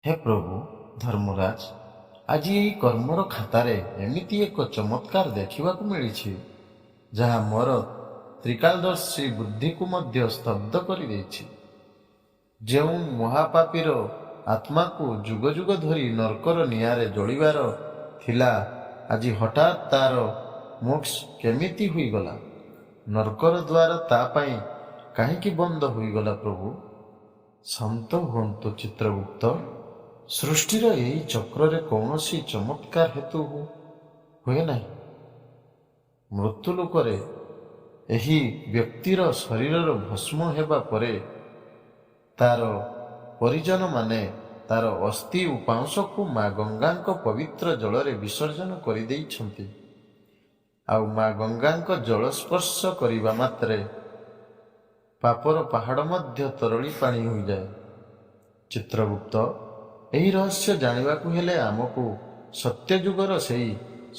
हे प्रभु धर्मराज, आज यही कर्मर खातारे एमिति एक चमत्कार देखिबाकु मिलिछि जहा मोर त्रिकालदर्शी बुद्धि को मध्य स्तब्ध करि देछि। ଯେଉଁ ମହାପାପୀର ଆତ୍ମାକୁ ଯୁଗ ଯୁଗ ଧରି ନର୍କର ନିଆଁରେ ଜଳିବାର ଥିଲା, ଆଜି ହଠାତ୍ ତାର ମୋକ୍ଷ କେମିତି ହୋଇଗଲା? ନର୍କର ଦ୍ୱାର ତା ପାଇଁ କାହିଁକି ବନ୍ଦ ହୋଇଗଲା? ପ୍ରଭୁ ଶାନ୍ତ ହୁଅନ୍ତୁ ଚିତ୍ରଗୁପ୍ତ। ସୃଷ୍ଟିର ଏହି ଚକ୍ରରେ କୌଣସି ଚମତ୍କାର ହେତୁ ହୁଏ ନାହିଁ। ମୃତ୍ୟୁ ଲୋକରେ ଏହି ବ୍ୟକ୍ତିର ଶରୀରର ଭସ୍ମ ହେବା ପରେ ତାର ପରିଜନମାନେ ତାର ଅସ୍ଥି ଓ ପାଉଁଶକୁ ମା ଗଙ୍ଗାଙ୍କ ପବିତ୍ର ଜଳରେ ବିସର୍ଜନ କରିଦେଇଛନ୍ତି। ଆଉ ମା ଗଙ୍ଗାଙ୍କ ଜଳ ସ୍ପର୍ଶ କରିବା ମାତ୍ରେ ପାପର ପାହାଡ଼ ମଧ୍ୟ ତରଳି ପାଣି ହୋଇଯାଏ। ଚିତ୍ରଗୁପ୍ତ, ଏହି ରହସ୍ୟ ଜାଣିବାକୁ ହେଲେ ଆମକୁ ସତ୍ୟଯୁଗର ସେହି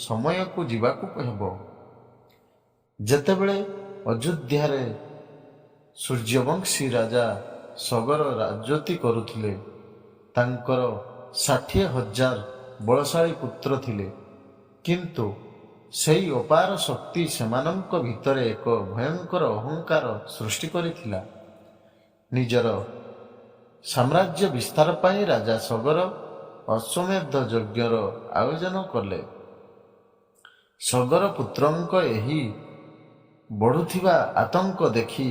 ସମୟକୁ ଯିବାକୁ ହେବ, ଯେତେବେଳେ ଅଯୋଧ୍ୟାରେ ସୂର୍ଯ୍ୟବଂଶୀ ରାଜା ସଗର ରାଜତ୍ୱ କରୁଥିଲେ। ତାଙ୍କର 60,000 ବଳଶାଳୀ ପୁତ୍ର ଥିଲେ, କିନ୍ତୁ ସେହି ଅପାର ଶକ୍ତି ସେମାନଙ୍କ ଭିତରେ ଏକ ଭୟଙ୍କର ଅହଙ୍କାର ସୃଷ୍ଟି କରିଥିଲା। ନିଜର ସାମ୍ରାଜ୍ୟ ବିସ୍ତାର ପାଇଁ ରାଜା ସଗର ଅଶ୍ୱମେଧ ଯଜ୍ଞର ଆୟୋଜନ କଲେ। ସଗର ପୁତ୍ରଙ୍କ ଏହି ବଢ଼ୁଥିବା ଆତଙ୍କ ଦେଖି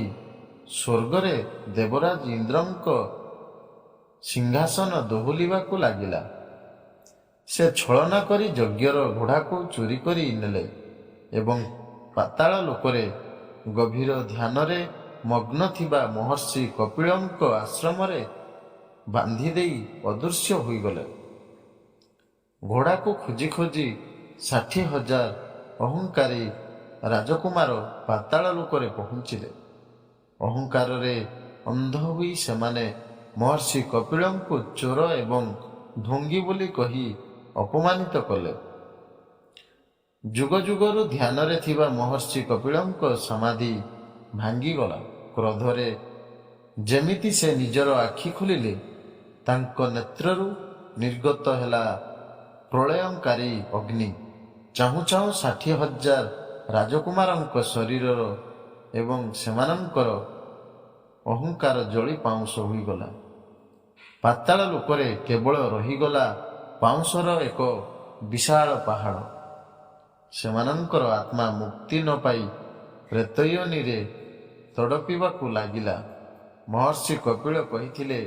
ସ୍ୱର୍ଗରେ ଦେବରାଜ ଇନ୍ଦ୍ରଙ୍କ ସିଂହାସନ ଦୋହଲିବାକୁ ଲାଗିଲା। ସେ ଛଳନା କରି ଯଜ୍ଞର ଘୋଡ଼ାକୁ ଚୋରି କରି ନେଲେ ଏବଂ ପାତାଳ ଲୋକରେ ଗଭୀର ଧ୍ୟାନରେ ମଗ୍ନ ଥିବା ମହର୍ଷି କପିଳଙ୍କ ଆଶ୍ରମରେ ବାନ୍ଧି ଦେଇ ଅଦୃଶ୍ୟ ହୋଇଗଲେ। ଘୋଡ଼ାକୁ ଖୋଜି ଖୋଜି 60,000 ଅହଙ୍କାରୀ ରାଜକୁମାର ପାତାଳ ଲୋକରେ ପହଞ୍ଚିଲେ। ଅହଙ୍କାରରେ ଅନ୍ଧ ହୋଇ ସେମାନେ ମହର୍ଷି କପିଳଙ୍କୁ ଚୋର ଏବଂ ଢୋଙ୍ଗୀ ବୋଲି କହି ଅପମାନିତ କଲେ। ଯୁଗ ଯୁଗରୁ ଧ୍ୟାନରେ ଥିବା ମହର୍ଷି କପିଳଙ୍କ ସମାଧି ଭାଙ୍ଗିଗଲା। କ୍ରୋଧରେ ଯେମିତି ସେ ନିଜର ଆଖି ଖୋଲିଲେ, ତାଙ୍କ ନେତ୍ରରୁ ନିର୍ଗତ ହେଲା ପ୍ରଳୟଙ୍କାରୀ ଅଗ୍ନି। ଚାହୁଁ ଚାହୁଁ 60,000 ରାଜକୁମାରଙ୍କ ଶରୀରର ଏବଂ ସେମାନଙ୍କର ଅହଙ୍କାର ଜଳି ପାଉଁଶ ହୋଇଗଲା। ପାତାଳ ଲୋକରେ କେବଳ ରହିଗଲା ପାଉଁଶର ଏକ ବିଶାଳ ପାହାଡ଼। ସେମାନଙ୍କର ଆତ୍ମା ମୁକ୍ତି ନ ପାଇ ପ୍ରେତୟୋନିରେ ତଡ଼ପିବାକୁ ଲାଗିଲା। ମହର୍ଷି କପିଳ କହିଥିଲେ,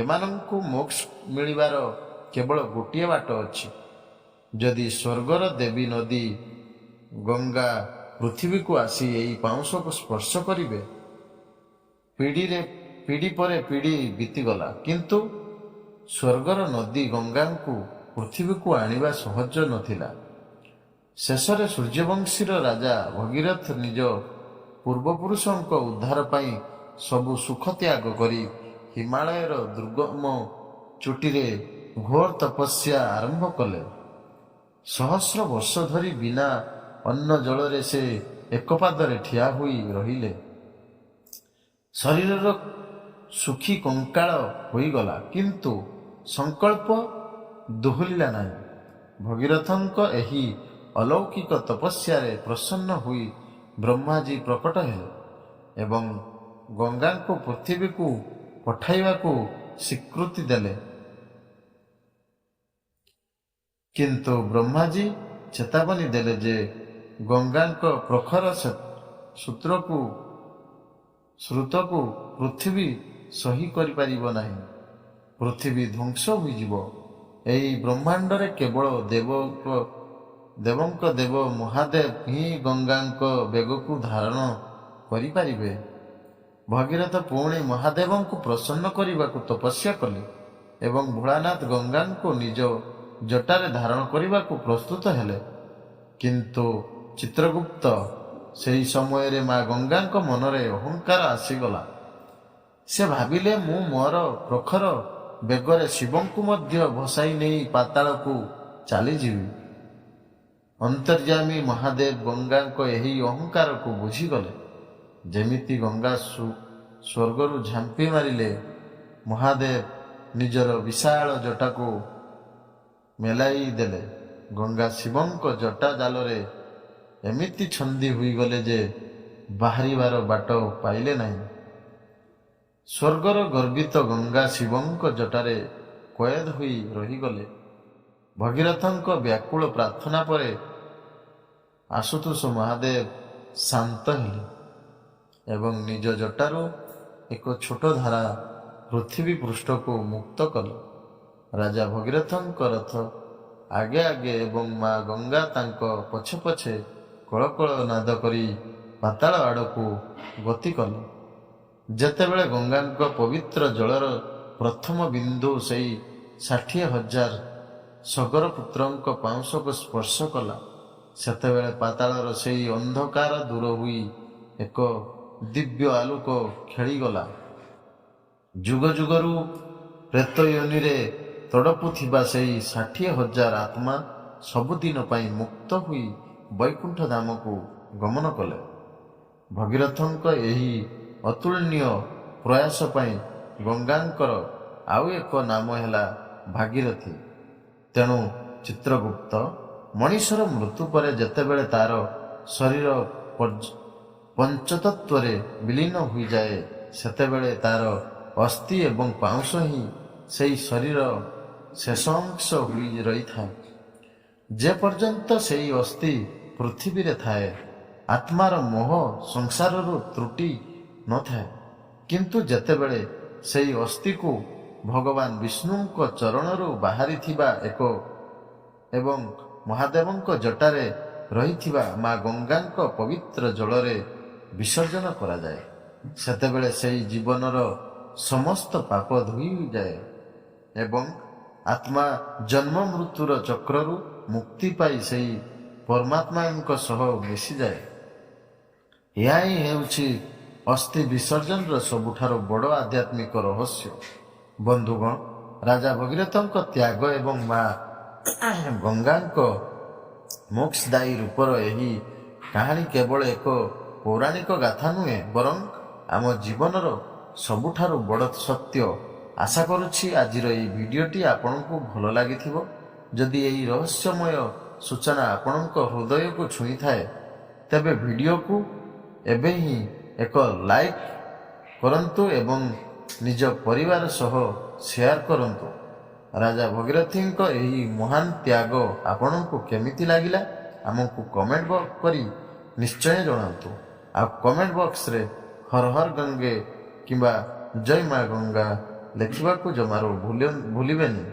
ଏମାନଙ୍କୁ ମୋକ୍ଷ ମିଳିବାର କେବଳ ଗୋଟିଏ ବାଟ ଅଛି। ଯଦି ସ୍ୱର୍ଗର ଦେବୀ ନଦୀ ଗଙ୍ଗା ପୃଥିବୀକୁ ଆସି ଏହି ପାଉଁଶକୁ ସ୍ପର୍ଶ କରିବେ। ପିଢ଼ି ପରେ ପିଢ଼ି ବିତିଗଲା, କିନ୍ତୁ ସ୍ୱର୍ଗର ନଦୀ ଗଙ୍ଗାଙ୍କୁ ପୃଥିବୀକୁ ଆଣିବା ସହଜ ନଥିଲା। ଶେଷରେ ସୂର୍ଯ୍ୟବଂଶୀର ରାଜା ଭଗୀରଥ ନିଜ ପୂର୍ବପୁରୁଷଙ୍କ ଉଦ୍ଧାର ପାଇଁ ସବୁ ସୁଖ ତ୍ୟାଗ କରି ହିମାଳୟର ଦୁର୍ଗମ ଚୋଟିରେ ଘୋର ତପସ୍ୟା ଆରମ୍ଭ କଲେ। ସହସ୍ର ବର୍ଷ ଧରି ବିନା ଅନ୍ନ ଜଳରେ ସେ ଏକପାଦରେ ଠିଆ ହୋଇ ରହିଲେ। ଶରୀରର ଶୁଖି କଙ୍କାଳ ହୋଇଗଲା, କିନ୍ତୁ ସଂକଳ୍ପ ଦୋହଲିଲା ନାହିଁ। ଭଗୀରଥଙ୍କ ଏହି ଅଲୌକିକ ତପସ୍ୟାରେ ପ୍ରସନ୍ନ ହୋଇ ବ୍ରହ୍ମାଜୀ ପ୍ରକଟ ହେଲେ ଏବଂ ଗଙ୍ଗାଙ୍କୁ ପୃଥିବୀକୁ ପଠାଇବାକୁ ସ୍ୱୀକୃତି ଦେଲେ। କିନ୍ତୁ ବ୍ରହ୍ମାଜୀ ଚେତାବନୀ ଦେଲେ ଯେ ଗଙ୍ଗାଙ୍କ ପ୍ରଖର ସ୍ରୋତକୁ ପୃଥିବୀ ସହି କରିପାରିବ ନାହିଁ। ପୃଥିବୀ ଧ୍ୱଂସ ହୋଇଯିବ। ଏହି ବ୍ରହ୍ମାଣ୍ଡରେ କେବଳ ଦେବଙ୍କ ଦେବ ମହାଦେବ ହିଁ ଗଙ୍ଗାଙ୍କ ବେଗକୁ ଧାରଣ କରିପାରିବେ। ଭଗୀରଥ ପୁଣି ମହାଦେବଙ୍କୁ ପ୍ରସନ୍ନ କରିବାକୁ ତପସ୍ୟା କଲେ ଏବଂ ଭୋଳାନାଥ ଗଙ୍ଗାଙ୍କୁ ନିଜ ଜଟାରେ ଧାରଣ କରିବାକୁ ପ୍ରସ୍ତୁତ ହେଲେ। କିନ୍ତୁ ଚିତ୍ରଗୁପ୍ତ, ସେହି ସମୟରେ ମା ଗଙ୍ଗାଙ୍କ ମନରେ ଅହଙ୍କାର ଆସିଗଲା। ସେ ଭାବିଲେ, ମୁଁ ମୋର ପ୍ରଖର ବେଗରେ ଶିବଙ୍କୁ ମଧ୍ୟ ଭସାଇ ନେଇ ପାତାଳକୁ ଚାଲିଯିବି। ଅନ୍ତର୍ଯ୍ୟାମୀ ମହାଦେବ ଗଙ୍ଗାଙ୍କ ଏହି ଅହଙ୍କାରକୁ ବୁଝିଗଲେ। ଯେମିତି ଗଙ୍ଗା ସ୍ୱର୍ଗରୁ ଝାମ୍ପି ମାରିଲେ, ମହାଦେବ ନିଜର ବିଶାଳ ଜଟାକୁ ମେଲାଇ ଦେଲେ। ଗଙ୍ଗା ଶିବଙ୍କ ଜଟା ଜାଲରେ ଏମିତି ଛନ୍ଦି ହୋଇଗଲେ ଯେ ବାହାରିବାର ବାଟ ପାଇଲେ ନାହିଁ। ସ୍ୱର୍ଗର ଗର୍ବିତ ଗଙ୍ଗା ଶିବଙ୍କ ଜଟାରେ କଏଦ ହୋଇ ରହିଗଲେ। ଭଗୀରଥଙ୍କ ବ୍ୟାକୁଳ ପ୍ରାର୍ଥନା ପରେ ଆଶୁତୋଷ ମହାଦେବ ଶାନ୍ତ ହେଲେ ଏବଂ ନିଜ ଜଟାରୁ ଏକ ଛୋଟ ଧାରା ପୃଥିବୀ ପୃଷ୍ଠକୁ ମୁକ୍ତ କଲେ। ରାଜା ଭଗୀରଥଙ୍କ ରଥ ଆଗେ ଆଗେ ଏବଂ ମା ଗଙ୍ଗା ତାଙ୍କ ପଛେ ପଛେ କଳକଳ ନାଦ କରି ପାତାଳ ଆଡ଼କୁ ଗତି କଲେ। ଯେତେବେଳେ ଗଙ୍ଗାଙ୍କ ପବିତ୍ର ଜଳର ପ୍ରଥମ ବିନ୍ଦୁ ସେଇ 60,000 ସଗରପୁତ୍ରଙ୍କ ପାଉଁଶକୁ ସ୍ପର୍ଶ କଲା, ସେତେବେଳେ ପାତାଳର ସେଇ ଅନ୍ଧକାର ଦୂର ହୋଇ ଏକ ଦିବ୍ୟ ଆଲୋକ ଖେଳିଗଲା। ଯୁଗ ଯୁଗରୁ ପ୍ରେତ ଯୋନିରେ ତଡ଼ପୁଥିବା ସେଇ 60,000 ଆତ୍ମା ସବୁଦିନ ପାଇଁ ମୁକ୍ତ ହୋଇ ବୈକୁଣ୍ଠ ଧାମକୁ ଗମନ କଲେ। ଭଗୀରଥଙ୍କ ଏହି ଅତୁଳନୀୟ ପ୍ରୟାସ ପାଇଁ ଗଙ୍ଗାଙ୍କର ଆଉ ଏକ ନାମ ହେଲା ଭାଗୀରଥୀ। ତେଣୁ ଚିତ୍ରଗୁପ୍ତ ମଣିଷର ମୃତ୍ୟୁ ପରେ ଯେତେବେଳେ ତାର ଶରୀର ପଞ୍ଚତତ୍ୱରେ ବିଲୀନ ହୋଇଯାଏ, ସେତେବେଳେ ତାର ଅସ୍ଥି ଏବଂ ପାଉଁଶ ହିଁ ସେହି ଶରୀର ଶେଷ ଅଂଶ ହୋଇ ରହିଥାଏ। ଯେ ପର୍ଯ୍ୟନ୍ତ ସେହି ଅସ୍ଥି ପୃଥିବୀରେ ଥାଏ, ଆତ୍ମାର ମୋହ ସଂସାରରୁ ତ୍ରୁଟି ନଥାଏ। କିନ୍ତୁ ଯେତେବେଳେ ସେହି ଅସ୍ଥିକୁ ଭଗବାନ ବିଷ୍ଣୁଙ୍କ ଚରଣରୁ ବାହାରିଥିବା ଏବଂ ମହାଦେବଙ୍କ ଜଟାରେ ରହିଥିବା ମା ଗଙ୍ଗାଙ୍କ ପବିତ୍ର ଜଳରେ ବିସର୍ଜନ କରାଯାଏ, ସେତେବେଳେ ସେହି ଜୀବନର ସମସ୍ତ ପାପ ଧୋଇ ହୋଇଯାଏ ଏବଂ ଆତ୍ମା ଜନ୍ମ ମୃତ୍ୟୁର ଚକ୍ରରୁ ମୁକ୍ତି ପାଇ ସେହି ପରମାତ୍ମାଙ୍କ ସହ ମିଶିଯାଏ। ଏହା ହିଁ ହେଉଛି ଅସ୍ଥି ବିସର୍ଜନର ସବୁଠାରୁ ବଡ଼ ଆଧ୍ୟାତ୍ମିକ ରହସ୍ୟ। ବନ୍ଧୁଗଣ, ରାଜା ଭଗୀରଥଙ୍କ ତ୍ୟାଗ ଏବଂ ମା ଗଙ୍ଗାଙ୍କ ମୋକ୍ଷଦାୟୀ ରୂପର ଏହି କାହାଣୀ କେବଳ ଏକ ପୌରାଣିକ ଗାଥା ନୁହେଁ, ବରଂ ଆମ ଜୀବନର ସବୁଠାରୁ ବଡ଼ ସତ୍ୟ। ଆଶା କରୁଛି ଆଜିର ଏହି ଭିଡ଼ିଓଟି ଆପଣଙ୍କୁ ଭଲ ଲାଗିଥିବ। ଯଦି ଏହି ରହସ୍ୟମୟ ସୂଚନା ଆପଣଙ୍କ ହୃଦୟକୁ ଛୁଇଁଥାଏ, ତେବେ ଭିଡ଼ିଓକୁ ଏବେ ହିଁ ଏକ ଲାଇକ୍ କରନ୍ତୁ ଏବଂ ନିଜ ପରିବାର ସହ ସେୟାର କରନ୍ତୁ। ରାଜା ଭଗୀରଥଙ୍କ ଏହି ମହାନ ତ୍ୟାଗ ଆପଣଙ୍କୁ କେମିତି ଲାଗିଲା ଆମକୁ କମେଣ୍ଟ କରି ନିଶ୍ଚୟ ଜଣାନ୍ତୁ। ଆଉ କମେଣ୍ଟ ବକ୍ସରେ ହର ହର ଗଙ୍ଗେ କିମ୍ବା ଜୟ ମା ଗଙ୍ଗା ଲେଖିବାକୁ ଜମାରୁ ଭୁଲିବେନି।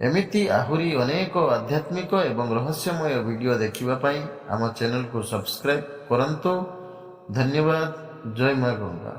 ଏମିତି ଆହୁରି ଅନେକ ଆଧ୍ୟାତ୍ମିକ ଏବଂ ରହସ୍ୟମୟ ଭିଡ଼ିଓ ଦେଖିବା ପାଇଁ ଆମ ଚ୍ୟାନେଲକୁ ସବସ୍କ୍ରାଇବ୍ କରନ୍ତୁ। ଧନ୍ୟବାଦ। ଜୟ ମା ଗଙ୍ଗା।